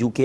UK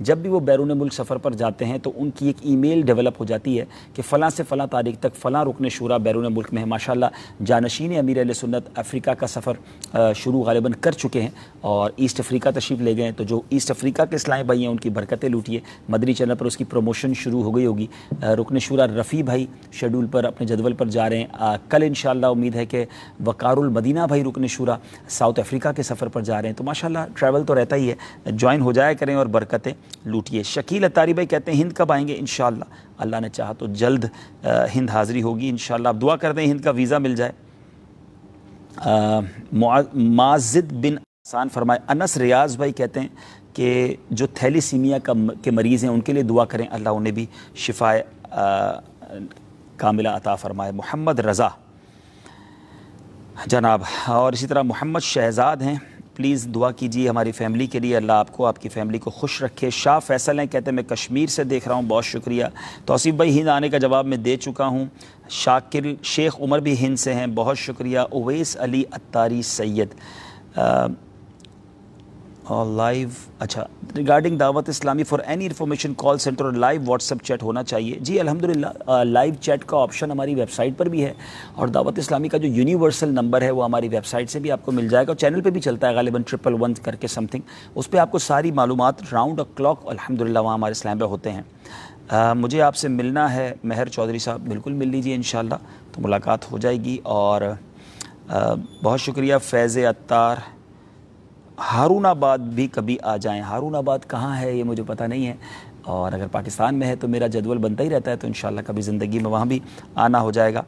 جب بھی وہ بیرون ملک سفر پر جاتے ہیں تو ان کی ایک ای میل ڈیولپ ہو جاتی ہے کہ فلاں سے فلاں تاریخ تک فلاں رکن شورا بیرون ملک میں ہے. ماشاءاللہ جانشین امیر اہل سنت افریقہ کا سفر شروع غالباً کر چکے ہیں اور ایسٹ افریقہ تشریف لے گئے ہیں. تو جو ایسٹ افریقہ کے اسلامی بھائی ہیں ان کی برکتیں لوٹیے. مدنی چینل پر اس کی پروموشن شروع ہو گئی ہوگی. رکن شورا رفیع بھائی شیڈول پر اپنے جدول پر جا رہے ہیں. کل انشاءاللہ امید ہے کہ وقار المدینہ بھائی رکن شورا ساؤتھ افریقہ کے سفر پر جا رہے ہیں. تو ماشاءاللہ ٹریول تو رہتا ہی ہے, جوائن ہو جایا کریں اور برکتیں لوٹیے. شکیل اتاری بھائی کہتے ہیں ہند کب آئیں گے؟ انشاءاللہ اللہ نے چاہا تو جلد ہند حاضری ہوگی انشاءاللہ. اب دعا کرتے ہیں ہند کا ویزا مل جائے. معزد بن آسان فرمائے. انس ریاض بھائی کہتے ہیں کہ جو تھیلیسیمیا کے مریض ہیں ان کے لیے دعا کریں, اللہ انہیں بھی شفائے کاملہ عطا فرمائے. محمد رضا جناب, اور اسی طرح محمد شہزاد ہیں, پلیز دعا کیجیے ہماری فیملی کے لیے, اللہ آپ کو آپ کی فیملی کو خوش رکھے. شاہ فیصل ہیں, کہتے ہیں میں کشمیر سے دیکھ رہا ہوں, بہت شکریہ. توصیف بھائی ہند آنے کا جواب میں دے چکا ہوں. شاکر شیخ عمر بھی ہند سے ہیں, بہت شکریہ. اویس علی اتاری سید لائیو, اچھا ریگارڈنگ دعوت اسلامی for any information call centre اور لائیو واٹس ایپ چیٹ ہونا چاہیے. جی الحمدللہ لائیو چیٹ کا آپشن ہماری ویب سائٹ پر بھی ہے, اور دعوت اسلامی کا جو یونیورسل نمبر ہے وہ ہماری ویب سائٹ سے بھی آپ کو مل جائے گا, اور چینل پہ بھی چلتا ہے غالباً 111 کر کے سم تھنگ. اس پہ آپ کو ساری معلومات راؤنڈ کلاک الحمدللہ وہاں ہمارے اسلام پہ ہوتے ہیں. مجھے آپ سے ملنا ہے مہر چودھری صاحب, بالکل مل لیجیے انشاءاللہ, تو ملاقات ہو جائے گی. اور بہت شکریہ فیض عطار. ہارون آباد بھی کبھی آ جائیں. ہارون آباد کہاں ہے یہ مجھے پتہ نہیں ہے, اور اگر پاکستان میں ہے تو میرا جدول بنتا ہی رہتا ہے, تو انشاءاللہ کبھی زندگی میں وہاں بھی آنا ہو جائے گا.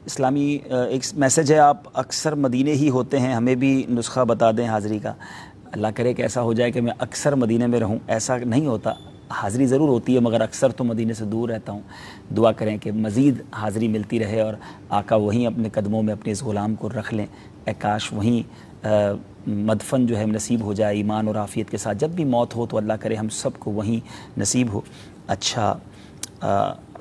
اسلامی ایک میسج ہے, آپ اکثر مدینے ہی ہوتے ہیں, ہمیں بھی نسخہ بتا دیں حاضری کا. اللہ کرے کہ ایسا ہو جائے کہ میں اکثر مدینے میں رہوں. ایسا نہیں ہوتا, حاضری ضرور ہوتی ہے مگر اکثر تو مدینے سے دور رہتا ہوں. دعا کریں کہ مزید حاضری ملتی رہے اور آقا وہیں اپنے قدموں میں اپنے اس غلام کو رکھ لیں. اے کاش وہیں مدفن جو ہے نصیب ہو جائے ایمان اور عافیت کے ساتھ. جب بھی موت ہو تو اللہ کرے ہم سب کو وہیں نصیب ہو. اچھا,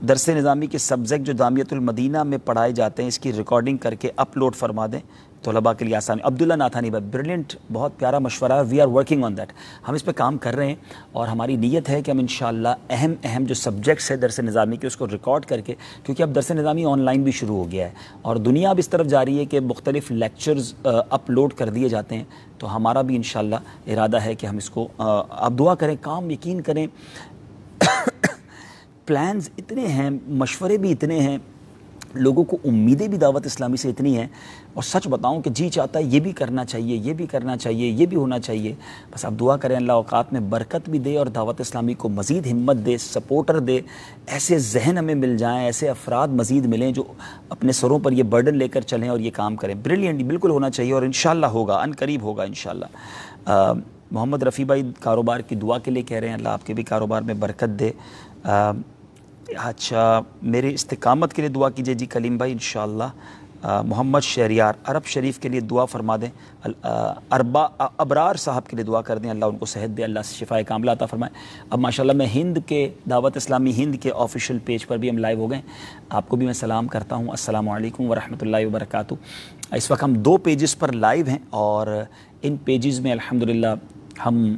درس نظامی کے سبجیکٹ جو جامعۃ المدینہ میں پڑھائے جاتے ہیں اس کی ریکارڈنگ کر کے اپلوڈ فرما دیں, طلباء کے لیے آسانی. عبداللہ ناتھانی بھائی بریلینٹ, بہت پیارا مشورہ ہے. We are working on that, ہم اس پہ کام کر رہے ہیں, اور ہماری نیت ہے کہ ہم انشاءاللہ اہم جو سبجیکٹس ہے درس نظامی کے اس کو ریکارڈ کر کے, کیونکہ اب درس نظامی آن لائن بھی شروع ہو گیا ہے اور دنیا اب اس طرف جا رہی ہے کہ مختلف لیکچرز اپلوڈ کر دیے جاتے ہیں. تو ہمارا بھی انشاءاللہ ارادہ ہے کہ ہم اس کو, آپ دعا کریں, کام یقین کریں, پلانز اتنے ہیں, مشورے بھی اتنے ہیں, لوگوں کو امیدیں بھی دعوت اسلامی سے اتنی ہیں, اور سچ بتاؤں کہ جی چاہتا ہے یہ بھی کرنا چاہیے, یہ بھی کرنا چاہیے, یہ بھی ہونا چاہیے. بس آپ دعا کریں اللہ اوقات میں برکت بھی دے اور دعوت اسلامی کو مزید ہمت دے, سپورٹر دے, ایسے ذہن ہمیں مل جائیں, ایسے افراد مزید ملیں جو اپنے سروں پر یہ برڈن لے کر چلیں اور یہ کام کریں. بریلینٹ, بالکل ہونا چاہیے, اور انشاءاللہ ہوگا, ان قریب ہوگا انشاءاللہ. محمد رفیع بھائی کاروبار کی دعا کے لیے کہہ رہے ہیں, اللہ آپ کے بھی کاروبار میں برکت دے. اچھا, میرے استقامت کے لیے دعا کیجیے. جی کلیم بھائی انشاءاللہ. محمد شہریار, عرب شریف کے لیے دعا فرما دیں. ابرار صاحب کے لیے دعا کر دیں, اللہ ان کو صحت دے, اللہ سے شفائے کاملہ عطا فرمائے. اب ماشاءاللہ میں ہند کے دعوت اسلامی ہند کے آفیشیل پیج پر بھی ہم لائیو ہو گئے. آپ کو بھی میں سلام کرتا ہوں, السلام علیکم ورحمۃ اللہ وبرکاتہ. اس وقت ہم 2 پیجز پر لائیو ہیں, اور ان پیجز میں الحمدللہ ہم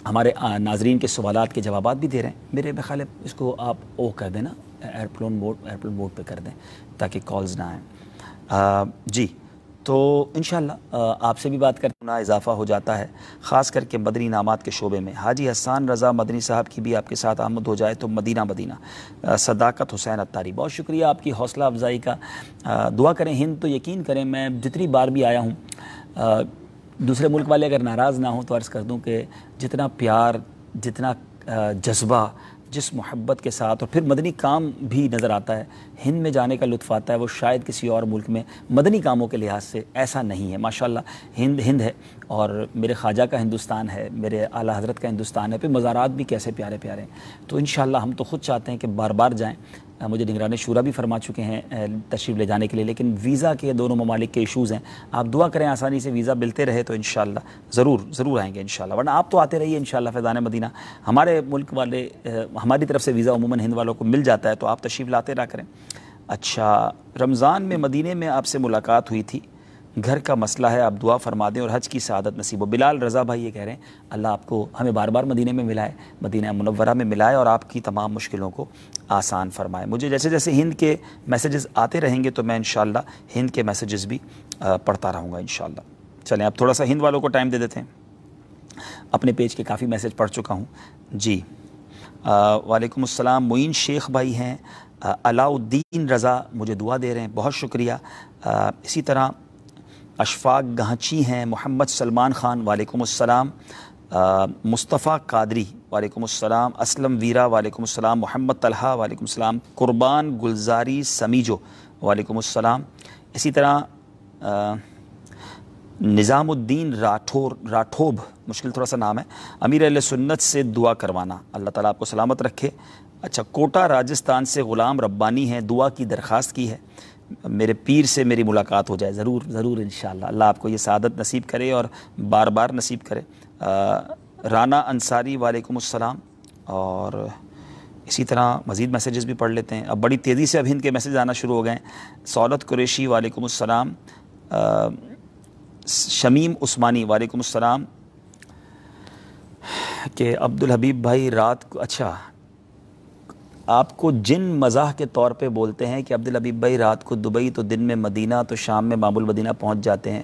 ہمارے ناظرین کے سوالات کے جوابات بھی دے رہے ہیں. میرے خیال ہے اس کو آپ او کر دیں نا, ایئرپلین موڈ پہ کر دیں تاکہ کالز نہ آئیں. جی تو انشاءاللہ آپ سے بھی بات کرتے ہونا اضافہ ہو جاتا ہے, خاص کر کے مدنی انعامات کے شعبے میں. حاجی حسان رضا مدنی صاحب کی بھی آپ کے ساتھ آمد ہو جائے تو مدینہ مدینہ. صداقت حسین اتاری, بہت شکریہ آپ کی حوصلہ افزائی کا. دعا کریں ہند, تو یقین کریں میں جتنی بار بھی آیا ہوں, دوسرے ملک والے اگر ناراض نہ ہوں تو عرض کر دوں کہ جتنا پیار, جتنا جذبہ, جس محبت کے ساتھ, اور پھر مدنی کام بھی نظر آتا ہے, ہند میں جانے کا لطف آتا ہے, وہ شاید کسی اور ملک میں مدنی کاموں کے لحاظ سے ایسا نہیں ہے. ماشاءاللہ ہند ہے, اور میرے خواجہ کا ہندوستان ہے, میرے اعلیٰ حضرت کا ہندوستان ہے, پھر مزارات بھی کیسے پیارے پیارے ہیں. تو انشاءاللہ ہم تو خود چاہتے ہیں کہ بار بار جائیں. مجھے نگران شورا بھی فرما چکے ہیں تشریف لے جانے کے لیے, لیکن ویزا کے دونوں ممالک کے ایشوز ہیں. آپ دعا کریں آسانی سے ویزا ملتے رہے تو انشاءاللہ ضرور آئیں گے انشاءاللہ, ورنہ آپ تو آتے رہیے انشاءاللہ فیضان مدینہ. ہمارے ملک والے, ہماری طرف سے ویزا عموماً ہند والوں کو مل جاتا ہے, تو آپ تشریف لاتے رہا کریں. اچھا, رمضان میں مدینے میں آپ سے ملاقات ہوئی تھی, گھر کا مسئلہ ہے، آپ دعا فرما دیں اور حج کی سعادت نصیب ہو۔ بلال رضا بھائی یہ کہہ رہے ہیں اللہ آپ کو ہمیں بار بار مدینے میں ملائے، مدینہ منورہ میں ملائے اور آپ کی تمام مشکلوں کو آسان فرمائے۔ مجھے جیسے جیسے ہند کے میسیجز آتے رہیں گے تو میں انشاءاللہ ہند کے میسیجز بھی پڑھتا رہوں گا انشاءاللہ۔ چلیں اب تھوڑا سا ہند والوں کو ٹائم دے دیتے ہیں، اپنے پیج کے کافی میسیج پڑھ چکا ہوں جی۔ وعلیکم السلام، معین شیخ بھائی ہیں، علاء الدین رضا مجھے دعا دے رہے ہیں، بہت شکریہ۔ اسی طرح اشفاق گہچی ہیں، محمد سلمان خان وعلیکم السلام، مصطفیٰ قادری وعلیکم السلام، اسلم ویرا وعلیکم السلام، محمد طلحہ وعلیکم السلام، قربان گلزاری سمیجو وعلیکم السلام۔ اسی طرح نظام الدین راٹھوب، مشکل تھوڑا سا نام ہے، امیر اہل سنت سے دعا کروانا، اللہ تعالیٰ آپ کو سلامت رکھے۔ اچھا، کوٹا راجستھان سے غلام ربانی ہیں، دعا کی درخواست کی ہے، میرے پیر سے میری ملاقات ہو جائے، ضرور ضرور انشاءاللہ، اللہ آپ کو یہ سعادت نصیب کرے اور بار بار نصیب کرے۔ رانا انصاری وعلیکم السلام، اور اسی طرح مزید میسیجز بھی پڑھ لیتے ہیں، اب بڑی تیزی سے اب ہند کے میسیج آنا شروع ہو گئے ہیں۔ سعودت قریشی وعلیکم السلام، شمیم عثمانی وعلیکم السلام، کہ عبدالحبیب بھائی رات کو، اچھا آپ کو جن مزاح کے طور پہ بولتے ہیں کہ عبدالحبیب بھائی رات کو دبئی تو دن میں مدینہ تو شام میں باب المدینہ پہنچ جاتے ہیں،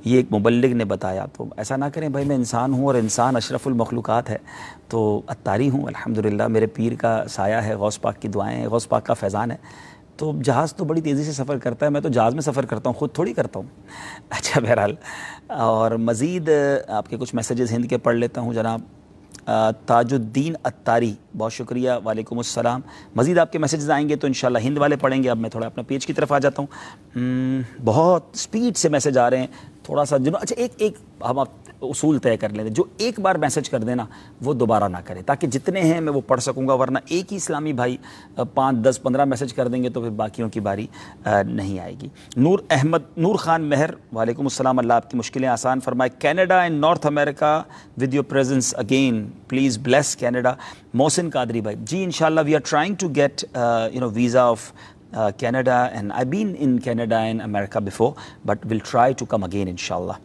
یہ ایک مبلغ نے بتایا، تو ایسا نہ کریں بھائی، میں انسان ہوں اور انسان اشرف المخلوقات ہے، تو اتاری ہوں الحمدللہ، میرے پیر کا سایہ ہے، غوث پاک کی دعائیں ہیں، غوث پاک کا فیضان ہے، تو جہاز تو بڑی تیزی سے سفر کرتا ہے، میں تو جہاز میں سفر کرتا ہوں، خود تھوڑی کرتا ہوں۔ اچھا بہرحال، اور مزید آپ کے کچھ میسیجز ہند کے پڑھ لیتا ہوں جناب۔ تاج الدین اتاری بہت شکریہ وعلیکم السلام، مزید آپ کے میسیجز آئیں گے تو انشاءاللہ ہند والے پڑھیں گے۔ اب میں تھوڑا اپنا پیج کی طرف آ جاتا ہوں، بہت سپیڈ سے میسیج آ رہے ہیں، تھوڑا سا اچھا ایک ہم آپ اصول طے کر لیتے، جو ایک بار میسیج کر دینا وہ دوبارہ نہ کرے، تاکہ جتنے ہیں میں وہ پڑھ سکوں گا، ورنہ ایک ہی اسلامی بھائی 5 10 15 میسیج کر دیں گے تو پھر باقیوں کی باری نہیں آئے گی۔ نور خان مہر وعلیکم السلام، اللہ آپ کی مشکلیں آسان فرمائے۔ Canada and North America with your presence again, please bless Canada. Mohsin Qadri بھائی، جی انشاءاللہ we are trying to get visa of Canada, and I've been in Canada and America before, but we'll try to come again inshallah۔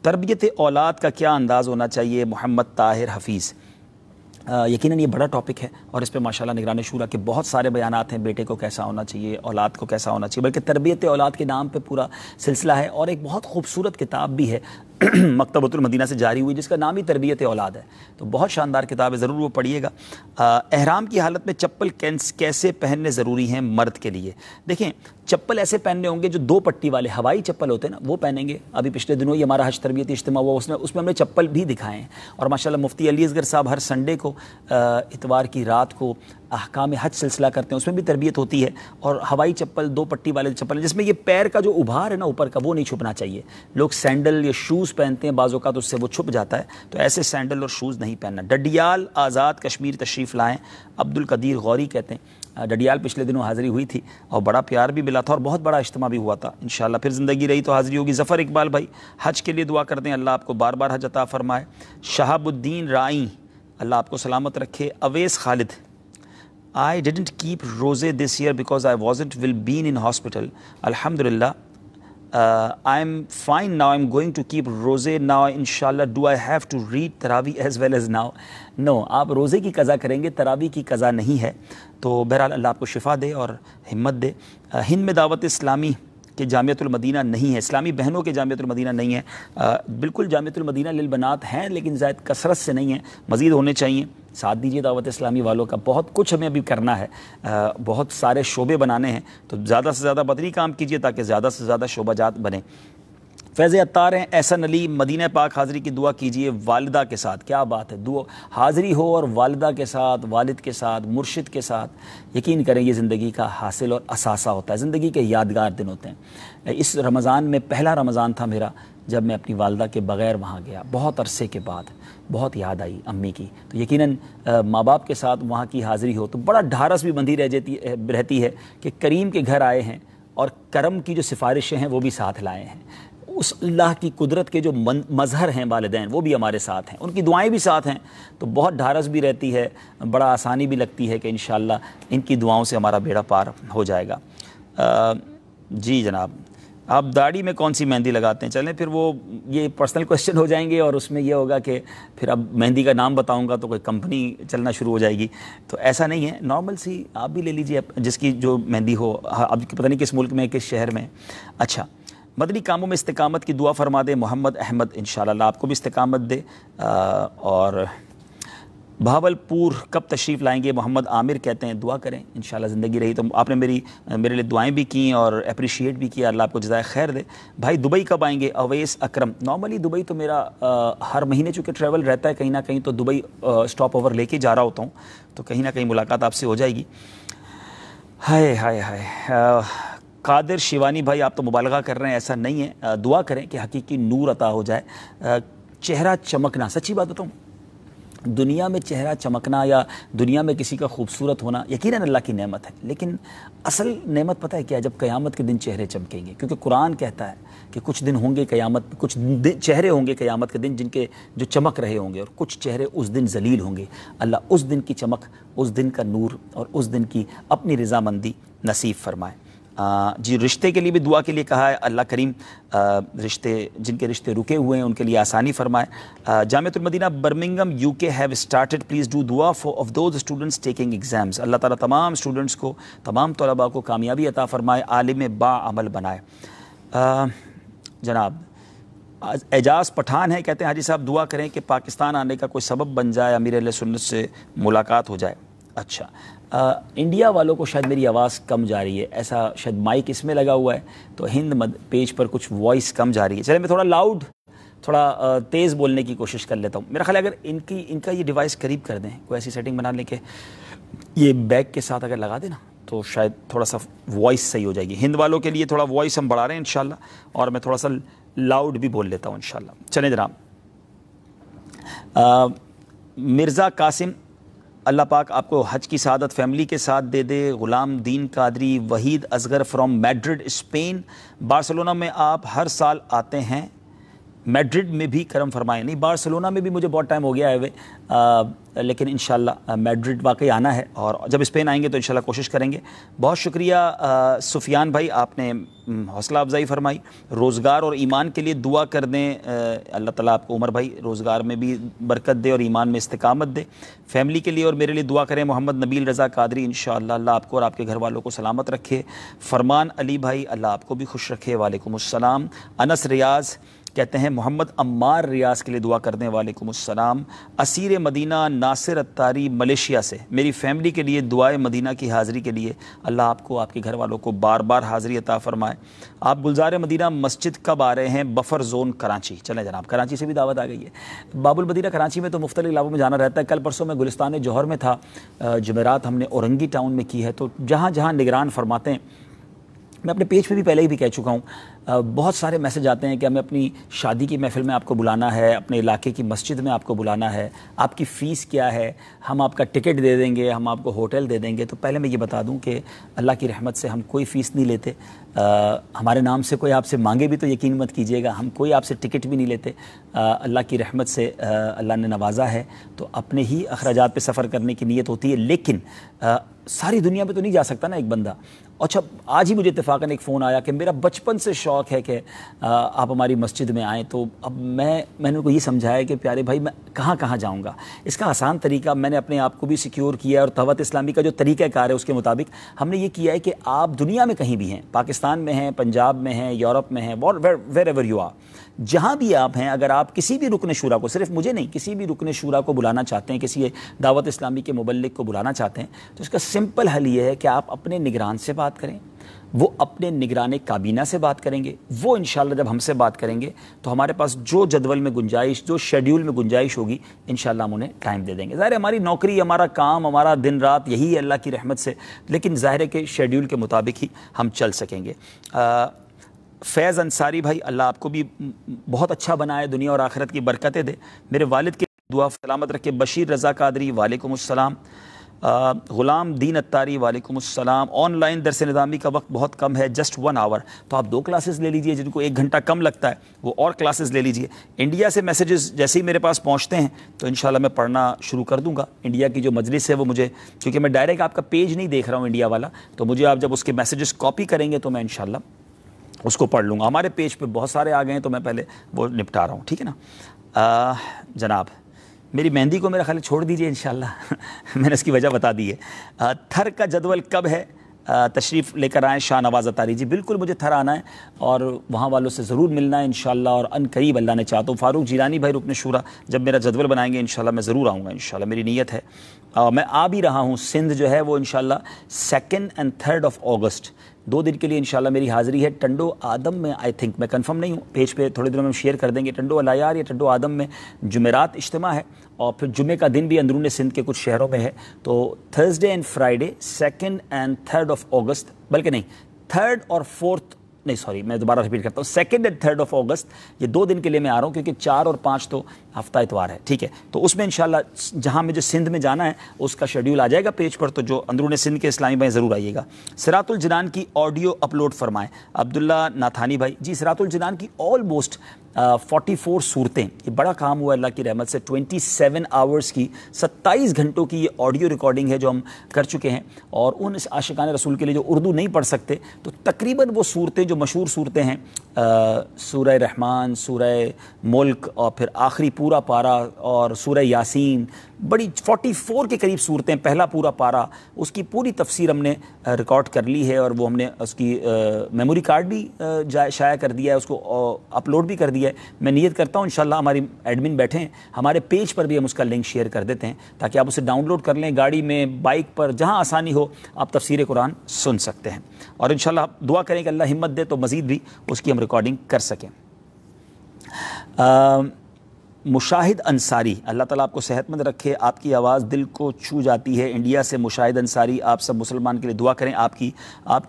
تربیت اولاد کا کیا انداز ہونا چاہیے؟ محمد طاہر حفیظ، یقیناً یہ بڑا ٹاپک ہے اور اس پہ ماشاءاللہ نگران شورا کے بہت سارے بیانات ہیں، بیٹے کو کیسا ہونا چاہیے، اولاد کو کیسا ہونا چاہیے، بلکہ تربیت اولاد کے نام پہ پورا سلسلہ ہے، اور ایک بہت خوبصورت کتاب بھی ہے مکتبۃ المدینہ سے جاری ہوئی، جس کا نام ہی تربیت اولاد ہے، تو بہت شاندار کتاب ہے، ضرور وہ پڑھیے گا۔ احرام کی حالت میں چپل کیسے پہننے ضروری ہیں مرد کے لیے؟ دیکھیں، چپل ایسے پہننے ہوں گے جو 2 پٹی والے ہوائی چپل ہوتے ہیں نا، وہ پہنیں گے۔ ابھی پچھلے دنوں یہ ہمارا حج تربیتی اجتماع ہوا، اس میں ہم نے چپل بھی دکھائے ہیں، اور ماشاءاللہ مفتی علی اصغر صاحب ہر سنڈے کو اتوار کی رات کو احکام حج سلسلہ کرتے ہیں، اس میں بھی تربیت ہوتی ہے، اور ہوائی چپل 2 پٹی والے چپل جس میں یہ پیر کا جو ابھار ہے نا اوپر کا وہ نہیں چھپنا چاہیے۔ لوگ سینڈل یا شوز پہنتے ہیں بعض اوقات، اس سے وہ چھپ جاتا ہے، تو ایسے سینڈل اور شوز نہیں پہننا۔ ڈڈیال آزاد کشمیر تشریف لائیں، عبد القدیر غوری کہتے ہیں، ڈڈیال پچھلے دنوں حاضری ہوئی تھی اور بڑا پیار بھی ملا تھا اور بہت بڑا اجتماع بھی ہوا تھا، انشاءاللہ پھر زندگی رہی تو حاضری ہوگی۔ ظفر اقبال بھائی حج کے لیے دعا کر دیں، اللہ آپ کو بار بار حج عطا فرمائے۔ شہاب الدین رائی، اللہ آپ کو سلامت رکھے۔ اویس خالد، I didn't keep rose this year because I wasn't been in hospital. Alhamdulillah, I'm fine now. I'm going to keep rose now, inshallah. Do I have to read Taraweeh as well as now? No, آپ روزے کی قضا کریں گے، تراویح کی قضا نہیں ہے، تو بہرحال اللہ آپ کو شفا دے اور ہمت دے۔ ہند میں دعوت اسلامی کہ جامعۃ المدینہ نہیں ہے، اسلامی بہنوں کے جامعۃ المدینہ نہیں ہے، بالکل جامعۃ المدینہ للبنات ہیں، لیکن زائد کثرت سے نہیں ہیں، مزید ہونے چاہیے، ساتھ دیجیے دعوت اسلامی والوں کا، بہت کچھ ہمیں ابھی کرنا ہے، بہت سارے شعبے بنانے ہیں، تو زیادہ سے زیادہ بدنی کام کیجیے تاکہ زیادہ سے زیادہ شعبہ جات بنیں۔ فیض عطار ہیں، احسن علی، مدینہ پاک حاضری کی دعا کیجیے والدہ کے ساتھ، کیا بات ہے، دعا حاضری ہو اور والدہ کے ساتھ، والد کے ساتھ، مرشد کے ساتھ، یقین کریں یہ زندگی کا حاصل اور اثاثہ ہوتا ہے، زندگی کے یادگار دن ہوتے ہیں۔ اس رمضان میں پہلا رمضان تھا میرا جب میں اپنی والدہ کے بغیر وہاں گیا، بہت عرصے کے بعد، بہت یاد آئی امی کی، تو یقیناً ماں باپ کے ساتھ وہاں کی حاضری ہو تو بڑا ڈھارس بھی بندھی رہتی ہے کہ کریم کے گھر آئے ہیں اور کرم کی جو سفارشیں ہیں وہ بھی ساتھ لائے ہیں، اس اللہ کی قدرت کے جو مظہر ہیں والدین وہ بھی ہمارے ساتھ ہیں، ان کی دعائیں بھی ساتھ ہیں، تو بہت ڈھارس بھی رہتی ہے، بڑا آسانی بھی لگتی ہے کہ انشاءاللہ ان کی دعاؤں سے ہمارا بیڑا پار ہو جائے گا۔ جی جناب، آپ داڑھی میں کون سی مہندی لگاتے ہیں؟ چلیں پھر وہ یہ پرسنل کویشچن ہو جائیں گے اور اس میں یہ ہوگا کہ پھر اب مہندی کا نام بتاؤں گا تو کوئی کمپنی چلنا شروع ہو جائے گی. تو ایسا نہیں ہے, نارمل سی آپ بھی لے لیجیے جس کی جو مہندی ہو. اب پتہ نہیں کس ملک میں کس شہر میں. اچھا, مدنی کاموں میں استقامت کی دعا فرما دے محمد احمد, انشاءاللہ اللہ آپ کو بھی استقامت دے. اور بھاول پور کب تشریف لائیں گے؟ محمد عامر کہتے ہیں دعا کریں انشاءاللہ زندگی رہی تو. آپ نے میرے لیے دعائیں بھی کیں اور اپریشیٹ بھی کیا, اللہ آپ کو جزائے خیر دے. بھائی دبئی کب آئیں گے؟ اویس اکرم. نارملی دبئی تو میرا ہر مہینے چونکہ ٹریول رہتا ہے کہیں نہ کہیں, تو دبئی اسٹاپ اوور لے کے جا رہا ہوتا ہوں, تو کہیں نہ کہیں ملاقات آپ سے ہو جائے گی. ہائے ہائے ہائے. قادر شیوانی بھائی آپ تو مبالغہ کر رہے ہیں, ایسا نہیں ہے. دعا کریں کہ حقیقی نور عطا ہو جائے. چہرہ چمکنا, سچی بات بتاؤں, دنیا میں چہرہ چمکنا یا دنیا میں کسی کا خوبصورت ہونا یقیناً اللہ کی نعمت ہے, لیکن اصل نعمت پتہ ہے کیا؟ جب قیامت کے دن چہرے چمکیں گے. کیونکہ قرآن کہتا ہے کہ کچھ دن ہوں گے قیامت, کچھ چہرے ہوں گے قیامت کے دن جن کے جو چمک رہے ہوں گے, اور کچھ چہرے اس دن ذلیل ہوں گے. اللہ اس دن کی چمک, اس دن کا نور اور اس دن کی اپنی رضامندی نصیب فرمائے. جی رشتے کے لیے بھی دعا کے لیے کہا ہے, اللہ کریم رشتے جن کے رشتے رکے ہوئے ہیں ان کے لیے آسانی فرمائے. Jamiatul Madina Birmingham UK have started, please do دعا of those students taking exams. اللہ تعالیٰ تمام اسٹوڈنٹس کو, تمام طلباء کو کامیابی عطا فرمائے, عالم با عمل بنائے. جناب اعجاز پٹھان ہے, کہتے ہیں حاجی صاحب دعا کریں کہ پاکستان آنے کا کوئی سبب بن جائے, امیر اہل سنت سے ملاقات ہو جائے. اچھا, انڈیا والوں کو شاید میری آواز کم جا رہی ہے, ایسا شاید مائک اس میں لگا ہوا ہے تو ہند پیج پر کچھ وائس کم جا رہی ہے. چلے میں تھوڑا لاؤڈ, تھوڑا تیز بولنے کی کوشش کر لیتا ہوں. میرا خیال ہے اگر ان کا یہ ڈیوائس قریب کر دیں, کوئی ایسی سیٹنگ بنا لیں کہ یہ بیک کے ساتھ اگر لگا دیں نا تو شاید تھوڑا سا وائس صحیح ہو جائے گی. ہند والوں کے لیے تھوڑا وائس ہم بڑھا رہے ہیں انشاءاللہ, اور میں تھوڑا سا لاؤڈ بھی بول لیتا ہوں انشاءاللہ. چلیں جناب, مرزا قاسم اللہ پاک آپ کو حج کی سعادت فیملی کے ساتھ دے دے. Ghulam Din Qadri Waheed Asghar from Madrid Spain. Barcelona میں آپ ہر سال آتے ہیں, میڈرڈ میں بھی کرم فرمائیں. نہیں, بارسلونا میں بھی مجھے بہت ٹائم ہو گیا ہے ہوئے, لیکن انشاءاللہ میڈرڈ واقعی آنا ہے, اور جب اسپین آئیں گے تو انشاءاللہ کوشش کریں گے. بہت شکریہ سفیان بھائی, آپ نے حوصلہ افزائی فرمائی. روزگار اور ایمان کے لیے دعا کر دیں, اللہ تعالیٰ آپ کو عمر بھائی روزگار میں بھی برکت دے اور ایمان میں استقامت دے. فیملی کے لیے اور میرے لیے دعا کریں. محمد نبیل رضا قادری انشاءاللہ اللہ آپ کو اور آپ کے گھر والوں کو سلامت رکھے. فرمان علی بھائی اللہ آپ کو بھی خوش رکھے, وعلیکم السلام. انس ریاض کہتے ہیں محمد عمار ریاض کے لیے دعا کر دیں, وعلیکم السلام. اسیر مدینہ ناصر اتاری ملیشیا سے, میری فیملی کے لیے دعائے مدینہ کی حاضری کے لیے, اللہ آپ کو آپ کے گھر والوں کو بار بار حاضری عطا فرمائے. آپ گلزار مدینہ مسجد کب آ رہے ہیں؟ Buffer zone Karachi. چلیں جناب, کراچی سے بھی دعوت آ گئی ہے. باب المدینہ کراچی میں تو مختلف علاقوں میں جانا رہتا ہے. کل پرسوں میں گلستان جوہر میں تھا, جمعرات ہم نے اورنگی ٹاؤن میں کی ہے, تو جہاں جہاں نگران فرماتے ہیں, میں اپنے پیج پہ بھی پہلے ہی بھی کہہ چکا ہوں, بہت سارے میسج آتے ہیں کہ ہمیں اپنی شادی کی محفل میں آپ کو بلانا ہے, اپنے علاقے کی مسجد میں آپ کو بلانا ہے, آپ کی فیس کیا ہے, ہم آپ کا ٹکٹ دے دیں گے, ہم آپ کو ہوٹل دے دیں گے. تو پہلے میں یہ بتا دوں کہ اللہ کی رحمت سے ہم کوئی فیس نہیں لیتے. ہمارے نام سے کوئی آپ سے مانگے بھی تو یقین مت کیجیے گا, ہم کوئی آپ سے ٹکٹ بھی نہیں لیتے. اللہ کی رحمت سے اللہ نے نوازا ہے تو اپنے ہی اخراجات پہ سفر کرنے کی نیت ہوتی ہے. لیکن ساری دنیا پہ تو نہیں جا سکتا نا ایک بندہ. اچھا, آج ہی مجھے اتفاقاً ایک فون آیا کہ میرا بچپن سے شوق ہے کہ آپ ہماری مسجد میں آئیں. تو اب میں نے ان کو یہ سمجھایا کہ پیارے بھائی میں کہاں کہاں جاؤں گا. اس کا آسان طریقہ میں نے اپنے آپ کو بھی سیکیور کیا ہے, اور دعوت اسلامی کا جو طریقہ کار ہے اس کے مطابق ہم نے یہ کیا ہے کہ آپ دنیا میں کہیں بھی ہیں, پاکستان میں ہیں, پنجاب میں ہیں, یورپ میں ہیں, ویر ایور یو آر, جہاں بھی آپ ہیں, اگر آپ کسی بھی رکن شورا کو, صرف مجھے نہیں, کسی بھی رکن شورا کو بلانا چاہتے ہیں, کسی دعوت اسلامی کے مبلغ کو بلانا چاہتے ہیں, تو اس کا سمپل حل یہ ہے کہ آپ اپنے نگران سے بات کریں, وہ اپنے نگران کابینہ سے بات کریں گے, وہ انشاءاللہ جب ہم سے بات کریں گے تو ہمارے پاس جو جدول میں گنجائش, جو شیڈیول میں گنجائش ہوگی انشاءاللہ ہم انہیں ٹائم دے دیں گے. ظاہر ہے ہماری نوکری, ہمارا کام, ہمارا دن رات یہی ہے اللہ کی رحمت سے, لیکن ظاہر ہے کہ شیڈیول کے مطابق ہی ہم چل سکیں گے. فیض انصاری بھائی اللہ آپ کو بھی بہت اچھا بنائے, دنیا اور آخرت کی برکتیں دے. میرے والد کے دعا سلامت رکھے. بشیر رضا قادری وعلیکم السلام. غلام دین اتاری وعلیکم السلام. آن لائن درس نظامی کا وقت بہت کم ہے, جسٹ 1 hour, تو آپ 2 کلاسز لے لیجئے. جن کو 1 گھنٹہ کم لگتا ہے وہ اور کلاسز لے لیجئے. انڈیا سے میسیجز جیسے ہی میرے پاس پہنچتے ہیں تو انشاءاللہ میں پڑھنا شروع کر دوں گا. انڈیا کی جو مجلس ہے وہ مجھے, کیونکہ میں ڈائریکٹ آپ کا پیج نہیں دیکھ رہا ہوں انڈیا والا, تو مجھے آپ جب اس کے میسیجز کاپی کریں گے تو میں انشاءاللہ اس کو پڑھ لوں گا. ہمارے پیج پہ بہت سارے آ گئے ہیں تو میں پہلے وہ نپٹا رہا ہوں, ٹھیک ہے نا. جناب میری مہندی کو میرا خیال چھوڑ دیجئے انشاءاللہ میں نے اس کی وجہ بتا دی ہے. تھر کا جدول کب ہے؟ تشریف لے کر آئیں شاہ نواز اتاری جی. بالکل مجھے تھر آنا ہے اور وہاں والوں سے ضرور ملنا ہے انشاءاللہ, اور ان قریب اللہ نے چاہتا ہوں. فاروق جیلانی بھائی رکن شورا جب میرا جدول بنائیں گے انشاءاللہ میں ضرور آؤں گا انشاءاللہ, میری نیت ہے. میں آ بھی رہا ہوں. سندھ جو ہے وہ انشاءاللہ 2 اور 3 اگست 2 دن کے لیے انشاءاللہ میری حاضری ہے. ٹنڈو آدم میں آئی تھنک, میں کنفرم نہیں ہوں, پیج پہ تھوڑے دنوں میں شیئر کر دیں گے. ٹنڈو الایار یا ٹنڈو آدم میں جمعرات اجتماع ہے, اور پھر جمعے کا دن بھی اندرون سندھ کے کچھ شہروں میں ہے. تو تھرسڈے اینڈ فرائیڈے 2 اور 3 اگست, بلکہ نہیں 3 اور 4 نہیں سوری میں دوبارہ ریپیٹ کرتا ہوں, 2 اور 3 اگست یہ 2 دن کے لیے میں آ رہا ہوں, کیونکہ 4 اور 5 تو ہفتہ اتوار ہے, ٹھیک ہے. تو اس میں انشاءاللہ جہاں مجھے سندھ میں جانا ہے اس کا شیڈیول آ جائے گا پیج پر, تو جو اندرون سندھ کے اسلامی بھائی ضرور آئیے گا. صراط الجنان کی آڈیو اپلوڈ فرمائیں عبداللہ ناتھانی بھائی جی. صراط الجنان کی آلموسٹ 44 صورتیں, یہ بڑا کام ہوا اللہ کی رحمت سے. 27 آورز کی 27 گھنٹوں کی یہ آڈیو ریکارڈنگ ہے جو ہم کر چکے ہیں. اور ان عاشقان رسول کے لیے جو اردو نہیں پڑھ سکتے, تو تقریباً وہ صورتیں جو مشہور صورتیں ہیں, سورہ رحمان, سورہ ملک, اور پھر آخری پورا پارا, اور سورہ یاسین, بڑی 44 کے قریب صورتیں, پہلا پورا پارا, اس کی پوری تفسیر ہم نے ریکارڈ کر لی ہے, اور وہ ہم نے اس کی میموری کارڈ بھی شائع کر دیا ہے, اس کو اپلوڈ بھی کر دیا ہے. میں نیت کرتا ہوں انشاءاللہ ہماری ایڈمن بیٹھے ہیں, ہمارے پیج پر بھی ہم اس کا لنک شیئر کر دیتے ہیں تاکہ آپ اسے ڈاؤن لوڈ کر لیں, گاڑی میں, بائک پر, جہاں آسانی ہو آپ تفسیر قرآن سن سکتے ہیں. اور انشاءاللہ دعا کریں کہ اللہ ہمت دے تو مزید بھی اس کی ہم ریکارڈنگ کر سکیں. مشاہد انصاری, اللہ تعالیٰ آپ کو صحت مند رکھے, آپ کی آواز دل کو چھو جاتی ہے. انڈیا سے مشاہد انصاری, آپ سب مسلمان کے لیے دعا کریں. آپ کی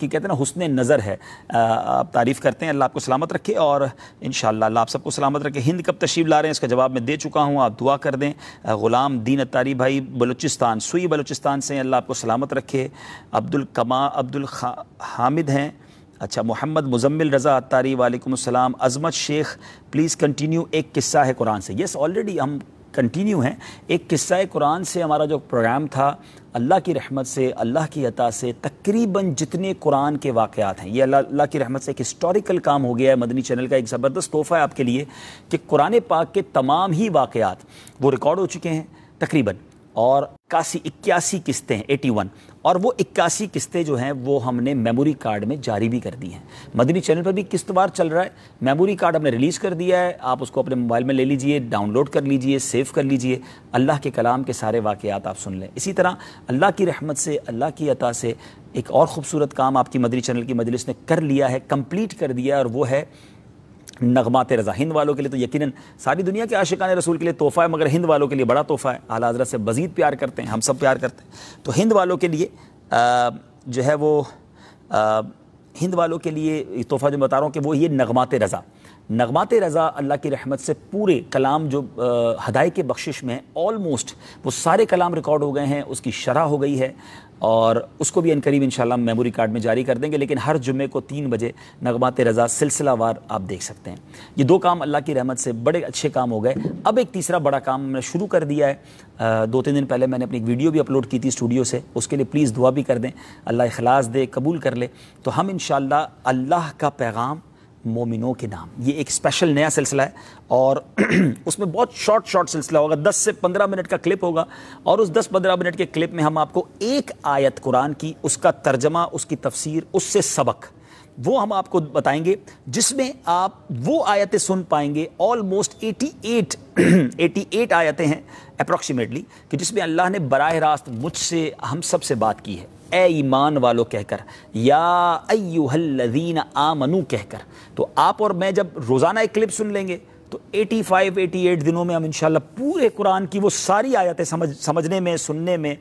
کہتے ہیں نا حسن نظر ہے, آپ تعریف کرتے ہیں, اللہ آپ کو سلامت رکھے, اور انشاءاللہ اللہ آپ سب کو سلامت رکھے. ہند کب تشریف لا رہے ہیں اس کا جواب میں دے چکا ہوں, آپ دعا کر دیں. غلام دین اتاری بھائی بلوچستان, سوئی بلوچستان سے, اللہ آپ کو سلامت رکھے. عبدالحامد ہیں, اچھا. محمد مزمل رضا اتاری, وعلیکم السلام. عظمت شیخ پلیز کنٹینیو, ایک قصہ ہے قرآن سے. یس آلریڈی ہم کنٹینیو ہیں. ایک قصہ قرآن سے ہمارا جو پروگرام تھا, اللہ کی رحمت سے, اللہ کی عطا سے تقریباً جتنے قرآن کے واقعات ہیں, یہ اللہ کی رحمت سے ایک ہسٹوریکل کام ہو گیا ہے. مدنی چینل کا ایک زبردست تحفہ ہے آپ کے لیے کہ قرآن پاک کے تمام ہی واقعات وہ ریکارڈ ہو چکے ہیں تقریباً, اور 81 قسطیں ہیں, 81, اور وہ 81 قسطیں جو ہیں وہ ہم نے میموری کارڈ میں جاری بھی کر دی ہیں. مدنی چینل پر بھی قسط وار چل رہا ہے. میموری کارڈ ہم نے ریلیز کر دیا ہے, آپ اس کو اپنے موبائل میں لے لیجئے, ڈاؤن لوڈ کر لیجئے, سیو کر لیجئے. اللہ کے کلام کے سارے واقعات آپ سن لیں. اسی طرح اللہ کی رحمت سے, اللہ کی عطا سے ایک اور خوبصورت کام آپ کی مدنی چینل کی مجلس نے کر لیا ہے, کمپلیٹ کر دیا ہے, اور وہ ہے نغمات رضا. ہند والوں کے لیے تو یقیناً ساری دنیا کے عاشقان رسول کے لیے تحفہ ہے, مگر ہند والوں کے لیے بڑا تحفہ ہے. اعلیٰ حضرت سے مزید پیار کرتے ہیں, ہم سب پیار کرتے ہیں. تو ہند والوں کے لیے جو ہے وہ ہند والوں کے لیے تحفہ جو بتا رہا ہوں کہ وہ یہ نغمات رضا. نغمات رضا اللہ کی رحمت سے پورے کلام جو ہدایت کے بخشش میں آلموسٹ وہ سارے کلام ریکارڈ ہو گئے ہیں, اس کی شرح ہو گئی ہے, اور اس کو بھی عنقریب انشاءاللہ ہم میموری کارڈ میں جاری کر دیں گے. لیکن ہر جمعے کو 3 بجے نغمات رضا سلسلہ وار آپ دیکھ سکتے ہیں. یہ 2 کام اللہ کی رحمت سے بڑے اچھے کام ہو گئے. اب ایک تیسرا بڑا کام میں نے شروع کر دیا ہے. 2-3 دن پہلے میں نے اپنی ایک ویڈیو بھی اپلوڈ کی تھی اسٹوڈیو سے, اس کے لیے پلیز دعا بھی کر دیں, اللہ اخلاص دے, قبول کر لے. تو ہم انشاءاللہ اللہ کا پیغام مومنوں کے نام, یہ ایک اسپیشل نیا سلسلہ ہے, اور اس میں بہت شارٹ سلسلہ ہوگا, 10 سے 15 منٹ کا کلپ ہوگا, اور اس 10-15 منٹ کے کلپ میں ہم آپ کو ایک آیت قرآن کی, اس کا ترجمہ, اس کی تفسیر, اس سے سبق, وہ ہم آپ کو بتائیں گے, جس میں آپ وہ آیتیں سن پائیں گے. آلموسٹ 88 آیتیں ہیں اپروکسیمیٹلی, کہ جس میں اللہ نے براہ راست مجھ سے, ہم سب سے بات کی ہے, اے ایمان والو کہہ کر, یا ایھا الذین آمنو کہہ کر. تو آپ اور میں جب روزانہ ایک کلپ سن لیں گے تو 85-88 دنوں میں ہم انشاءاللہ پورے قرآن کی وہ ساری آیتیں سمجھنے میں, سننے میں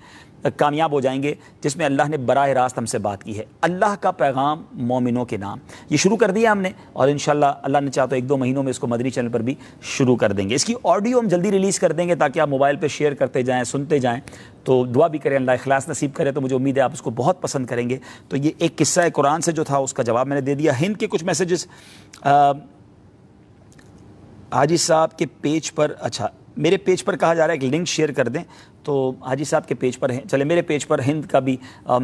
کامیاب ہو جائیں گے, جس میں اللہ نے براہ راست ہم سے بات کی ہے. اللہ کا پیغام مومنوں کے نام, یہ شروع کر دیا ہم نے, اور انشاءاللہ اللہ نے چاہا تو 1-2 مہینوں میں اس کو مدنی چینل پر بھی شروع کر دیں گے. اس کی آڈیو ہم جلدی ریلیز کر دیں گے تاکہ آپ موبائل پہ شیئر کرتے جائیں, سنتے جائیں. تو دعا بھی کریں, اللہ اخلاص نصیب کرے, تو مجھے امید ہے آپ اس کو بہت پسند کریں گے. تو یہ ایک قصہ ہے قرآن سے جو تھا, اس کا جواب میں نے دے دیا. ہند کے کچھ میسیجز حاجی صاحب کے پیج پر, اچھا میرے پیج پر کہا جا رہا ہے کہ لنک شیئر کر دیں، تو حاجی صاحب کے پیج پر ہیں، چلے میرے پیج پر ہند کا بھی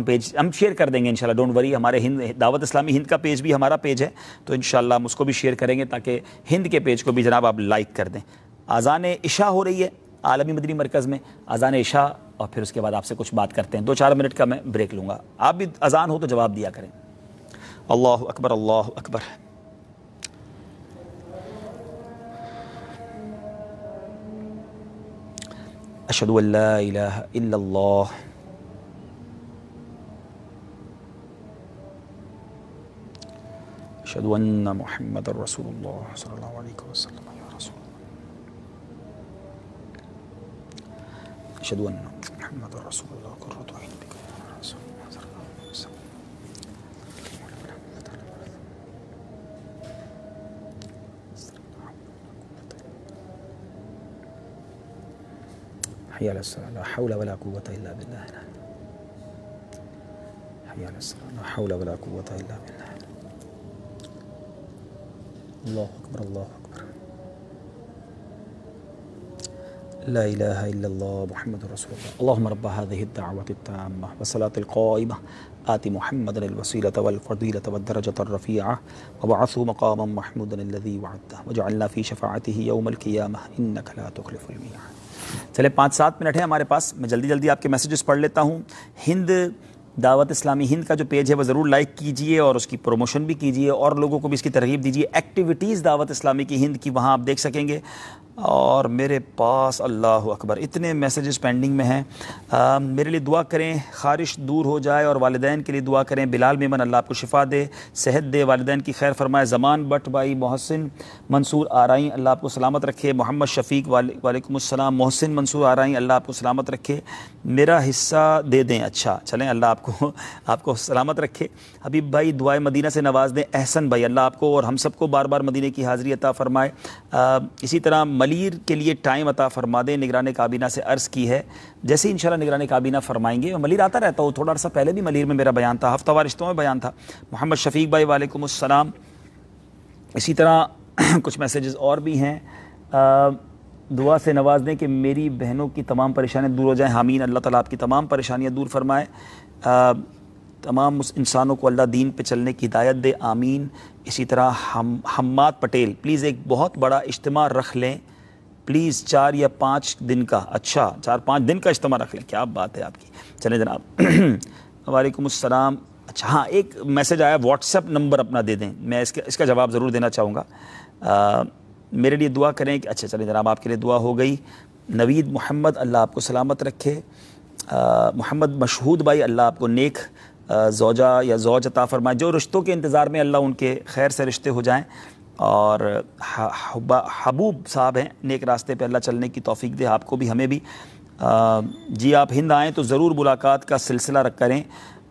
پیج ہم شیئر کر دیں گے انشاءاللہ، ڈونٹ وری. ہمارے ہند دعوت اسلامی ہند کا پیج بھی ہمارا پیج ہے، تو انشاءاللہ ہم اس کو بھی شیئر کریں گے تاکہ ہند کے پیج کو بھی جناب آپ لائک کر دیں. اذان عشاء ہو رہی ہے عالمی مدنی مرکز میں، اذان عشاء، اور پھر اس کے بعد آپ سے کچھ بات کرتے ہیں. 2-4 منٹ کا میں بریک لوں گا. آپ بھی اذان ہو تو جواب دیا کریں. اللہ اکبر، اللہ اکبر. اشہد ان لا الہ الا اللہ اشہد ان محمد رسول اللہ صلی اللہ علیہ وسلم یا رسول اللہ اشہد ان محمد رسول اللہ قرۃ عین بک یا رسول اللہ صلی اللہ علیہ وسلم. حی علی الصلاۃ لا حول ولا قوۃ الا باللہ حی علی الصلاۃ لا حول ولا قوۃ الا باللہ. اللہ اکبر، اللہ اکبر. لا الہ الا اللہ محمد رسول اللہ. اللہم رب هذه الدعوة التامة والصلاة القائمة آت محمدا الوسیلة والفضیلة والدرجة الرفیعة وابعثه مقاما محمودا الذی وعدته واجعلنا فی شفاعته یوم القیامة انک لا تخلف الميعاد. چلے 5-7 منٹ ہے ہمارے پاس، میں جلدی جلدی آپ کے میسیجز پڑھ لیتا ہوں. ہند دعوت اسلامی ہند کا جو پیج ہے وہ ضرور لائک کیجئے اور اس کی پروموشن بھی کیجئے اور لوگوں کو بھی اس کی ترغیب دیجئے. ایکٹیویٹیز دعوت اسلامی کی ہند کی وہاں آپ دیکھ سکیں گے. اور میرے پاس اللہ اکبر اتنے میسیجز پینڈنگ میں ہیں. میرے لیے دعا کریں خارش دور ہو جائے، اور والدین کے لیے دعا کریں. بلال میمن اللہ آپ کو شفا دے، صحت دے، والدین کی خیر فرمائے. زمان بٹ بھائی، محسن منصور آرائیں اللہ آپ کو سلامت رکھے. محمد شفیق وعلیکم السلام. محسن منصور آرائیں اللہ آپ کو سلامت رکھے. میرا حصہ دے دیں. اچھا چلیں، اللہ آپ کو سلامت رکھے. حبیب بھائی دعائے مدینہ سے نواز دیں. احسن بھائی اللہ آپ کو اور ہم سب کو بار بار مدینہ کی حاضری عطا فرمائے. اسی طرح ملیر کے لیے ٹائم عطا فرما دیں. نگران کابینہ سے عرض کی ہے، جیسے انشاءاللہ نگران کابینہ فرمائیں گے. ملیر آتا رہتا ہوں، تھوڑا عرصہ پہلے بھی ملیر میں میرا بیان تھا، ہفتہ وار رشتوں میں بیان تھا. محمد شفیق بھائی وعلیکم السلام. اسی طرح کچھ میسیجز اور بھی ہیں. دعا سے نواز دیں کہ میری بہنوں کی تمام پریشانیاں دور ہو جائیں. آمین. اللہ تعالیٰ آپ کی تمام پریشانیاں دور فرمائے. تمام انسانوں کو اللہ دین پہ چلنے کی ہدایت دے. آمین. اسی طرح حماد پٹیل پلیز ایک بہت بڑا اجتماع رکھ لیں پلیز، 4 یا 5 دن کا. اچھا 4-5 دن کا اجتماع رکھ لیں، کیا بات ہے آپ کی. چلیں جناب. وعلیکم السلام. اچھا ہاں، ایک میسیج آیا، واٹس ایپ نمبر اپنا دے دیں. میں اس کا جواب ضرور دینا چاہوں گا. میرے لیے دعا کریں کہ اچھا چلیں جناب، آپ کے لیے دعا ہو گئی. نوید محمد اللہ آپ کو سلامت رکھے. محمد مشہود بھائی اللہ آپ کو نیک زوجہ یا زوج عطا فرمائے. جو رشتوں کے انتظار میں اللہ ان کے خیر سے رشتے ہو جائیں. اور حبوب صاحب ہیں، نیک راستے پہ اللہ چلنے کی توفیق دے آپ کو بھی ہمیں بھی. جی آپ ہند آئیں تو ضرور ملاقات کا سلسلہ کریں.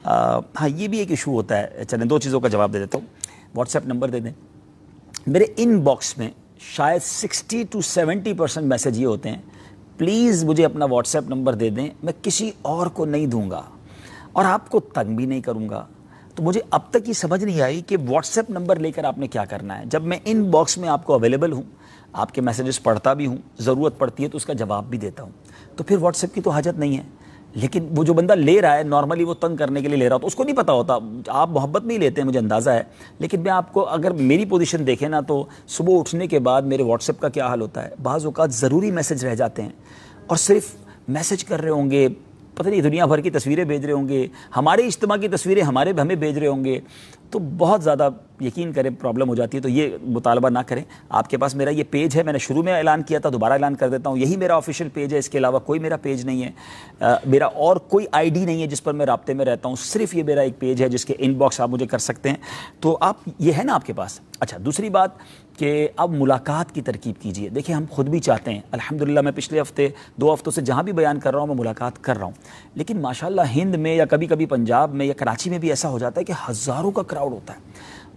ہاں یہ بھی ایک ایشو ہوتا ہے. چلیں 2 چیزوں کا جواب دے دیتا ہوں. واٹس ایپ نمبر دے دیں. میرے ان باکس میں شاید 60 to 70% میسیج یہ ہوتے ہیں، پلیز مجھے اپنا واٹس ایپ نمبر دے دیں، میں کسی اور کو نہیں دوں گا اور آپ کو تنگ بھی نہیں کروں گا. تو مجھے اب تک یہ سمجھ نہیں آئی کہ واٹس ایپ نمبر لے کر آپ نے کیا کرنا ہے. جب میں ان باکس میں آپ کو اویلیبل ہوں، آپ کے میسیجز پڑھتا بھی ہوں، ضرورت پڑتی ہے تو اس کا جواب بھی دیتا ہوں، تو پھر واٹس ایپ کی تو حاجت نہیں ہے. لیکن وہ جو بندہ لے رہا ہے نارملی وہ تنگ کرنے کے لیے لے رہا ہو تو اس کو نہیں پتہ ہوتا. آپ محبت میں ہی لیتے ہیں مجھے اندازہ ہے، لیکن میں آپ کو اگر میری پوزیشن دیکھیں نا تو صبح اٹھنے کے بعد میرے واٹس ایپ کا کیا حال ہوتا ہے. بعض اوقات ضروری میسیج رہ جاتے ہیں اور صرف میسیج کر رہے ہوں گے، پتہ نہیں دنیا بھر کی تصویریں بھیج رہے ہوں گے، ہمارے اجتماع کی تصویریں ہمیں بھیج رہے ہوں گے، تو بہت زیادہ یقین کریں پرابلم ہو جاتی ہے. تو یہ مطالبہ نہ کریں. آپ کے پاس میرا یہ پیج ہے، میں نے شروع میں اعلان کیا تھا، دوبارہ اعلان کر دیتا ہوں، یہی میرا آفیشیل پیج ہے. اس کے علاوہ کوئی میرا پیج نہیں ہے، میرا اور کوئی آئی ڈی نہیں ہے جس پر میں رابطے میں رہتا ہوں. صرف یہ میرا ایک پیج ہے جس کے ان باکس آپ مجھے کر سکتے ہیں. تو آپ یہ ہے نا آپ کے پاس. اچھا دوسری بات کہ اب ملاقات کی ترکیب کیجئے. دیکھیں ہم خود بھی چاہتے ہیں، الحمدللہ میں پچھلے 2 ہفتوں سے جہاں بھی بیان کر رہا ہوں میں ملاقات کر رہا ہوں، لیکن ماشاءاللہ ہند میں یا کبھی کبھی پنجاب میں یا کراچی میں بھی ایسا ہو جاتا ہے کہ ہزاروں کا کراؤڈ ہوتا ہے.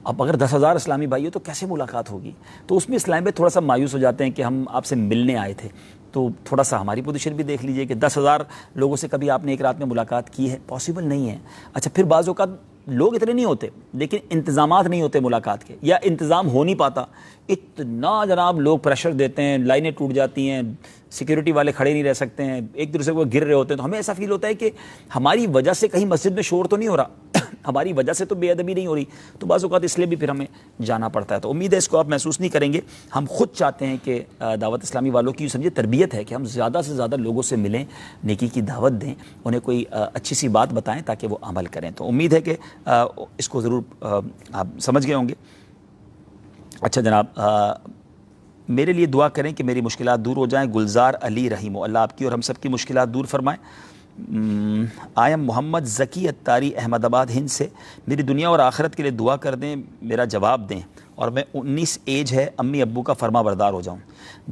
اب اگر 10,000 اسلامی بھائی ہو تو کیسے ملاقات ہوگی. تو اس میں اسلام میں تھوڑا سا مایوس ہو جاتے ہیں کہ ہم آپ سے ملنے آئے تھے. تو تھوڑا سا ہماری پوزیشن بھی دیکھ لیجئے کہ 10,000 لوگوں سے کبھی آپ نے ایک رات میں ملاقات کی ہے، پاسبل نہیں ہے. اچھا پھر بعض اوقات لوگ اتنے نہیں ہوتے لیکن انتظامات نہیں ہوتے ملاقات کے، یا انتظام ہو نہیں پاتا، اتنا جناب لوگ پریشر دیتے ہیں، لائنیں ٹوٹ جاتی ہیں، سیکیورٹی والے کھڑے نہیں رہ سکتے ہیں، ایک دوسرے کو گر رہے ہوتے ہیں، تو ہمیں ایسا فیل ہوتا ہے کہ ہماری وجہ سے کہیں مسجد میں شور تو نہیں ہو رہا، ہماری وجہ سے تو بے ادبی نہیں ہو رہی، تو بعض اوقات اس لیے بھی پھر ہمیں جانا پڑتا ہے۔ تو امید ہے اس کو آپ محسوس نہیں کریں گے۔ ہم خود چاہتے ہیں کہ دعوت اسلامی والوں کی سمجھے تربیت ہے کہ ہم زیادہ سے زیادہ لوگوں سے ملیں، نیکی کی دعوت دیں، انہیں کوئی اچھی سی بات بتائیں تاکہ وہ عمل کریں۔ تو امید ہے کہ اس کو ضرور آپ سمجھ گئے ہوں گے۔ اچھا جناب، میرے لیے دعا کریں کہ میری مشکلات دور ہو جائیں۔ گلزار علی رحیم، اللہ آپ کی اور ہم سب کی مشکلات دور فرمائیں۔ آئم محمد ذکی اتاری احمد آباد ہند سے، میری دنیا اور آخرت کے لیے دعا کر دیں، میرا جواب دیں، اور میں 19 ایج ہے، امی ابو کا فرما بردار ہو جاؤں۔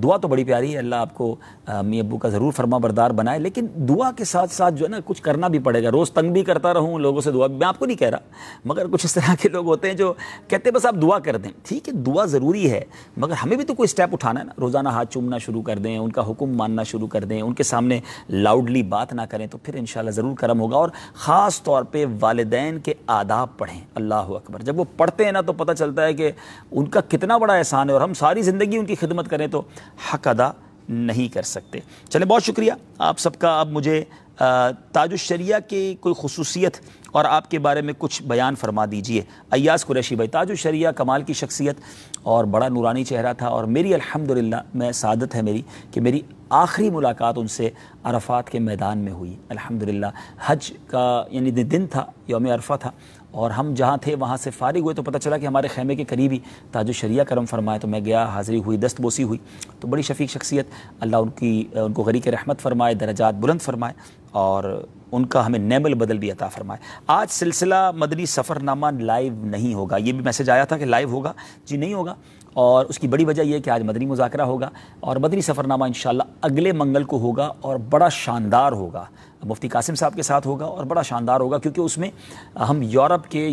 دعا تو بڑی پیاری ہے، اللہ آپ کو امی ابو کا ضرور فرما بردار بنائے، لیکن دعا کے ساتھ ساتھ جو ہے نا کچھ کرنا بھی پڑے گا۔ روز تنگ بھی کرتا رہوں لوگوں سے دعا، میں آپ کو نہیں کہہ رہا، مگر کچھ اس طرح کے لوگ ہوتے ہیں جو کہتے ہیں بس آپ دعا کر دیں۔ ٹھیک ہے، دعا ضروری ہے، مگر ہمیں بھی تو کوئی اسٹیپ اٹھانا ہے نا۔ روزانہ ہاتھ چومنا شروع کر دیں، ان کا حکم ماننا شروع کر دیں، ان کے سامنے لاؤڈلی بات نہ کریں، تو پھر انشاءاللہ ضرور کرم ہوگا۔ اور خاص طور پہ والدین کے آداب پڑھیں، اللہ اکبر، جب وہ پڑھتے ہیں نا تو پتہ چلتا ہے کہ ان کا کتنا بڑا احسان ہے، اور ہم ساری زندگی ان کی خدمت کریں تو حق ادا نہیں کر سکتے۔ چلیں، بہت شکریہ آپ سب کا۔ اب مجھے تاج الشریعہ کی کوئی خصوصیت اور آپ کے بارے میں کچھ بیان فرما دیجئے۔ ایاز قریشی بھائی، تاج الشریعہ کمال کی شخصیت اور بڑا نورانی چہرہ تھا، اور میری الحمدللہ میں سعادت ہے میری کہ میری آخری ملاقات ان سے عرفات کے میدان میں ہوئی الحمدللہ۔ حج کا یعنی دن تھا، یوم عرفہ تھا، اور ہم جہاں تھے وہاں سے فارغ ہوئے تو پتہ چلا کہ ہمارے خیمے کے قریب ہی تاج الشریعہ کرم فرمائے، تو میں گیا، حاضری ہوئی، دست بوسی ہوئی۔ تو بڑی شفیق شخصیت، اللہ ان کو غریق رحمت فرمائے، درجات بلند فرمائے، اور ان کا ہمیں نعم البدل بھی عطا فرمائے۔ آج سلسلہ مدنی سفر نامہ لائیو نہیں ہوگا، یہ بھی میسج آیا تھا کہ لائیو ہوگا، جی نہیں ہوگا، اور اس کی بڑی وجہ یہ ہے کہ آج مدنی مذاکرہ ہوگا، اور مدنی سفر نامہ انشاءاللہ اگلے منگل کو ہوگا، اور بڑا شاندار ہوگا، مفتی قاسم صاحب کے ساتھ ہوگا، اور بڑا شاندار ہوگا، کیونکہ اس میں ہم یورپ کے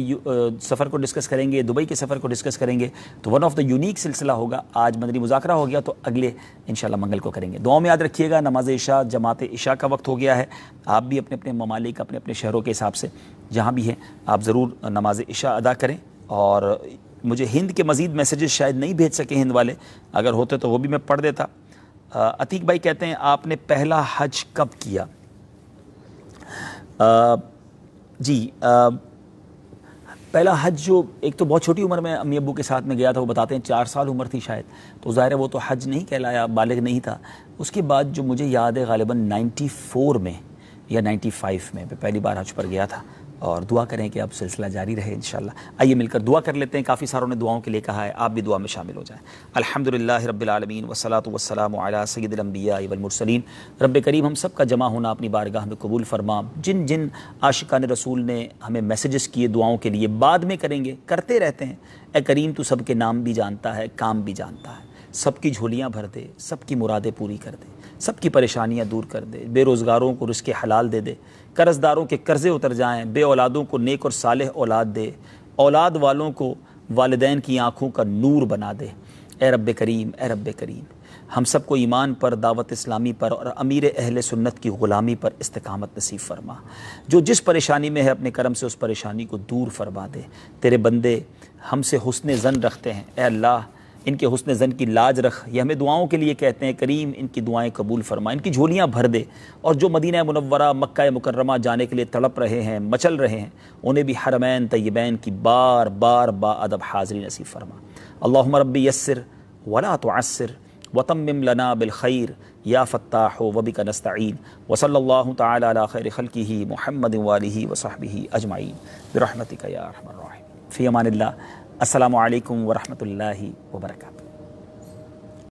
سفر کو ڈسکس کریں گے، دبئی کے سفر کو ڈسکس کریں گے، تو ون آف دا یونیک سلسلہ ہوگا۔ آج مدنی مذاکرہ ہو گیا تو اگلے انشاءاللہ منگل کو کریں گے۔ دعاؤں میں یاد رکھیے گا، نماز عشاء، جماعت عشاء کا وقت ہو گیا ہے۔ آپ بھی اپنے اپنے ممالک، اپنے اپنے شہروں کے حساب سے جہاں بھی ہیں آپ ضرور نماز عشاء ادا کریں۔ اور مجھے ہند کے مزید میسیجز شاید نہیں بھیج سکے ہند والے، اگر ہوتے تو وہ بھی میں پڑھ دیتا۔ عتیق بھائی کہتے ہیں آپ نے پہلا حج کب کیا؟ جی پہلا حج جو ایک تو بہت چھوٹی عمر میں امی ابو کے ساتھ میں گیا تھا، وہ بتاتے ہیں 4 سال عمر تھی شاید، تو ظاہر ہے وہ تو حج نہیں کہلایا، بالغ نہیں تھا۔ اس کے بعد جو مجھے یاد ہے غالباً 94 میں یا 95 میں پہلی بار حج پر گیا تھا، اور دعا کریں کہ اب سلسلہ جاری رہے انشاءاللہ۔ آئیے مل کر دعا کر لیتے ہیں، کافی ساروں نے دعاؤں کے لیے کہا ہے، آپ بھی دعا میں شامل ہو جائیں۔ الحمدللہ رب العالمین والصلاۃ والسلام علی سید الانبیاء والمرسلین۔ رب کریم ہم سب کا جمع ہونا اپنی بارگاہ میں قبول فرما۔ جن جن عاشقان رسول نے ہمیں میسیجز کیے دعاؤں کے لیے، بعد میں کریں گے، کرتے رہتے ہیں، اے کریم تو سب کے نام بھی جانتا ہے، کام بھی جانتا ہے، سب کی جھولیاں بھر دے، سب کی مرادیں پوری کر دے، سب کی پریشانیاں دور کر دے، بے روزگاروں کو رزق حلال دے دے، قرض داروں کے قرضے اتر جائیں، بے اولادوں کو نیک اور صالح اولاد دے، اولاد والوں کو والدین کی آنکھوں کا نور بنا دے۔ اے رب کریم، اے رب کریم، ہم سب کو ایمان پر، دعوت اسلامی پر اور امیر اہل سنت کی غلامی پر استقامت نصیب فرما۔ جو جس پریشانی میں ہے اپنے کرم سے اس پریشانی کو دور فرما دے۔ تیرے بندے ہم سے حسن ظن رکھتے ہیں، اے اللہ ان کے حسن ظن کی لاج رکھ، یہ ہمیں دعاؤں کے لیے کہتے ہیں، کریم ان کی دعائیں قبول فرما، ان کی جھولیاں بھر دے، اور جو مدینہ منورہ، مکہ مکرمہ جانے کے لیے تڑپ رہے ہیں، مچل رہے ہیں، انہیں بھی حرمین طیبین کی بار بار با ادب حاضری نصیب فرما۔ اللہم ربی یسر ولا تعسر وتمم لنا بالخیر یا فتاح وبک نستعین، وصلی اللہ تعالی علی خیر خلقہ محمد وآلہ وصحبہ اجمعین برحمتک یا ارحم الراحمین۔ فی امان اللہ، السلام علیکم ورحمۃ اللہ وبرکاتہ۔